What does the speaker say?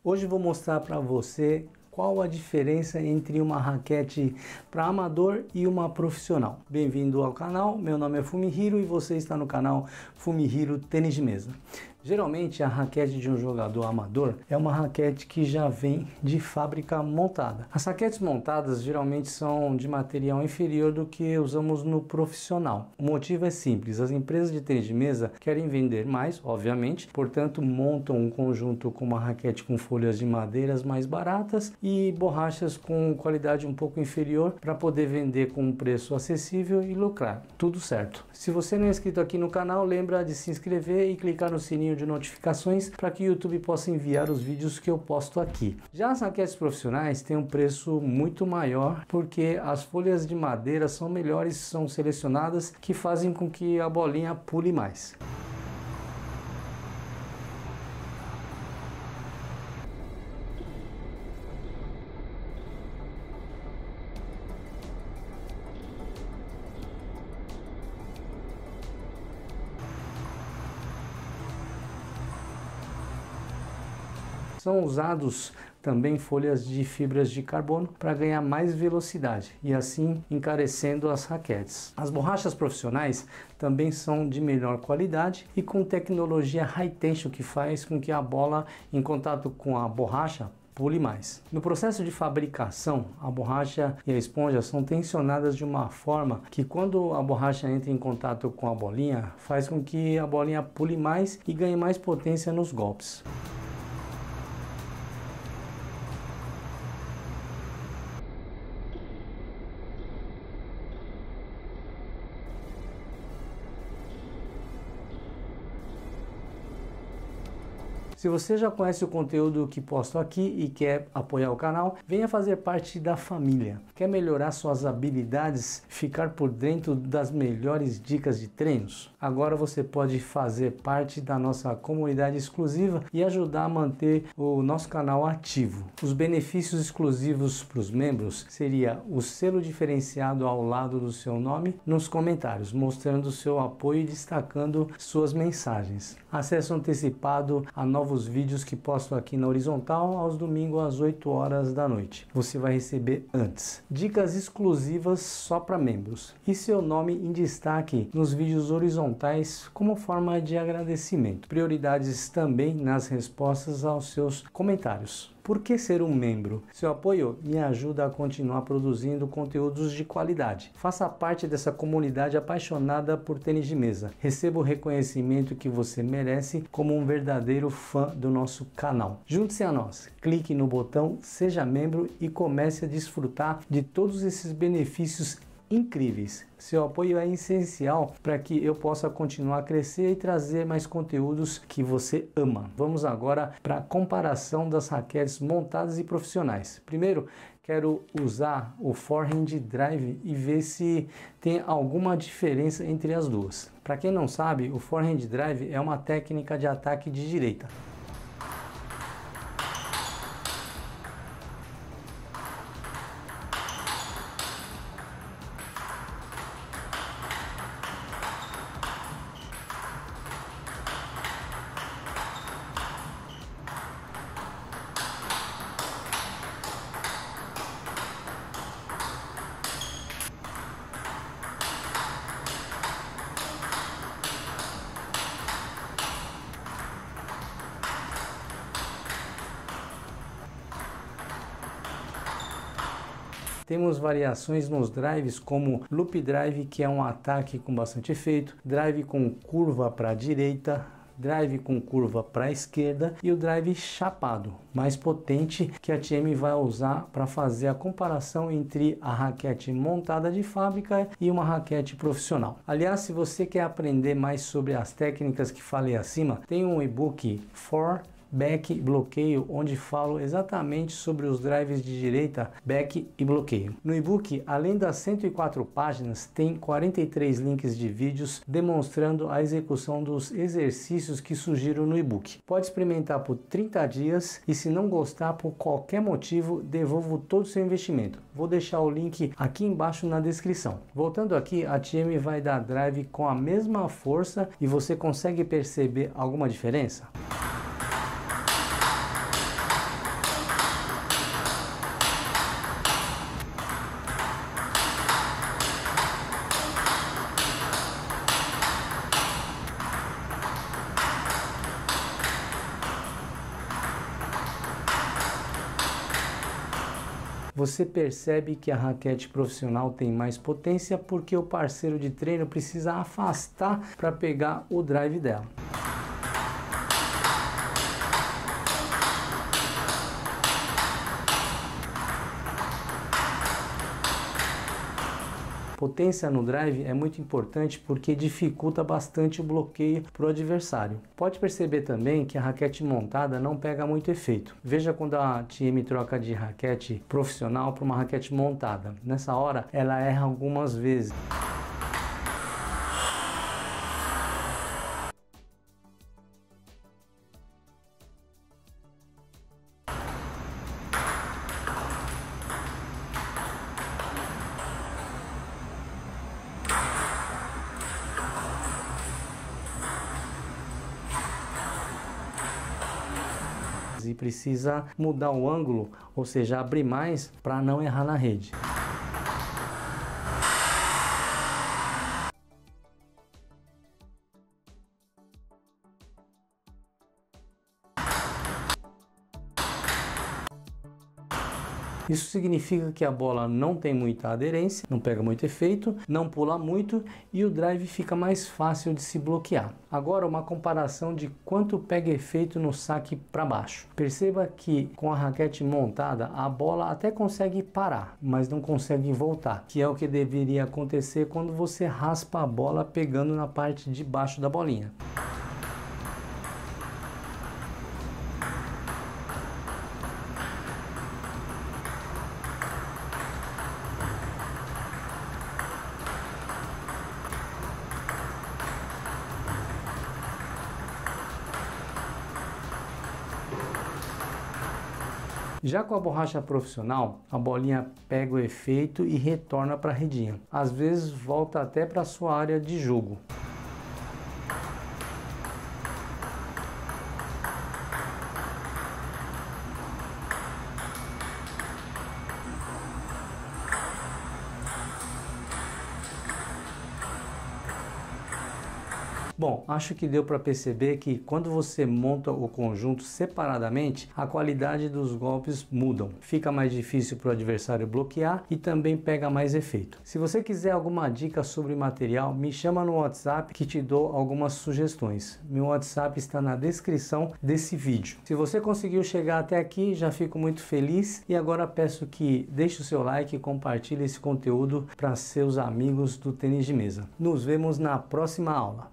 Hoje vou mostrar para você qual a diferença entre uma raquete para amador e uma profissional. Bem-vindo ao canal, meu nome é Fumihiro e você está no canal Fumihiro Tênis de Mesa. Geralmente a raquete de um jogador amador é uma raquete que já vem de fábrica montada. As raquetes montadas geralmente são de material inferior do que usamos no profissional. O motivo é simples, as empresas de tênis de mesa querem vender mais, obviamente, portanto montam um conjunto com uma raquete com folhas de madeiras mais baratas e borrachas com qualidade um pouco inferior para poder vender com um preço acessível e lucrar. Tudo certo. Se você não é inscrito aqui no canal, lembra de se inscrever e clicar no sininho de notificações para que o YouTube possa enviar os vídeos que eu posto aqui. Já as raquetes profissionais têm um preço muito maior porque as folhas de madeira são melhores, são selecionadas, que fazem com que a bolinha pule mais. São usados também folhas de fibras de carbono para ganhar mais velocidade e assim encarecendo as raquetes. As borrachas profissionais também são de melhor qualidade e com tecnologia high tension que faz com que a bola em contato com a borracha pule mais. No processo de fabricação, a borracha e a esponja são tensionadas de uma forma que quando a borracha entra em contato com a bolinha, faz com que a bolinha pule mais e ganhe mais potência nos golpes. Se você já conhece o conteúdo que posto aqui e quer apoiar o canal, venha fazer parte da família. Quer melhorar suas habilidades, ficar por dentro das melhores dicas de treinos? Agora você pode fazer parte da nossa comunidade exclusiva e ajudar a manter o nosso canal ativo. Os benefícios exclusivos para os membros seria o selo diferenciado ao lado do seu nome nos comentários, mostrando seu apoio e destacando suas mensagens. Acesso antecipado a novos vídeos que posto aqui na horizontal aos domingos às 8 horas da noite. Você vai receber antes. Dicas exclusivas só para membros. E seu nome em destaque nos vídeos horizontais como forma de agradecimento. Prioridades também nas respostas aos seus comentários. Por que ser um membro? Seu apoio me ajuda a continuar produzindo conteúdos de qualidade. Faça parte dessa comunidade apaixonada por tênis de mesa. Receba o reconhecimento que você merece como um verdadeiro fã do nosso canal. Junte-se a nós. Clique no botão Seja Membro e comece a desfrutar de todos esses benefícios incríveis. Seu apoio é essencial para que eu possa continuar a crescer e trazer mais conteúdos que você ama. Vamos agora para a comparação das raquetes montadas e profissionais. Primeiro, quero usar o forehand drive e ver se tem alguma diferença entre as duas. Para quem não sabe, o forehand drive é uma técnica de ataque de direita. Temos variações nos drives como loop drive, que é um ataque com bastante efeito, drive com curva para a direita, drive com curva para a esquerda e o drive chapado, mais potente, que a TM vai usar para fazer a comparação entre a raquete montada de fábrica e uma raquete profissional. Aliás, se você quer aprender mais sobre as técnicas que falei acima, tem um e-book back e bloqueio, onde falo exatamente sobre os drives de direita, back e bloqueio. No e-book, além das 104 páginas, tem 43 links de vídeos demonstrando a execução dos exercícios que sugiro no e-book. Pode experimentar por 30 dias e se não gostar por qualquer motivo, devolvo todo o seu investimento. Vou deixar o link aqui embaixo na descrição. Voltando aqui, a TM vai dar drive com a mesma força e você consegue perceber alguma diferença? você percebe que a raquete profissional tem mais potência porque o parceiro de treino precisa afastar para pegar o drive dela. Potência no drive é muito importante porque dificulta bastante o bloqueio para o adversário. Pode perceber também que a raquete montada não pega muito efeito. Veja quando a TM troca de raquete profissional para uma raquete montada. Nessa hora ela erra algumas vezes. E precisa mudar o ângulo, ou seja, abrir mais para não errar na rede. Isso significa que a bola não tem muita aderência, não pega muito efeito, não pula muito e o drive fica mais fácil de se bloquear. Agora uma comparação de quanto pega efeito no saque para baixo. Perceba que com a raquete montada a bola até consegue parar, mas não consegue voltar, que é o que deveria acontecer quando você raspa a bola pegando na parte de baixo da bolinha. Já com a borracha profissional, a bolinha pega o efeito e retorna para a redinha. Às vezes volta até para a sua área de jogo. Bom, acho que deu para perceber que quando você monta o conjunto separadamente, a qualidade dos golpes mudam. Fica mais difícil para o adversário bloquear e também pega mais efeito. Se você quiser alguma dica sobre material, me chama no WhatsApp que te dou algumas sugestões. Meu WhatsApp está na descrição desse vídeo. Se você conseguiu chegar até aqui, já fico muito feliz e agora peço que deixe o seu like e compartilhe esse conteúdo para seus amigos do tênis de mesa. Nos vemos na próxima aula.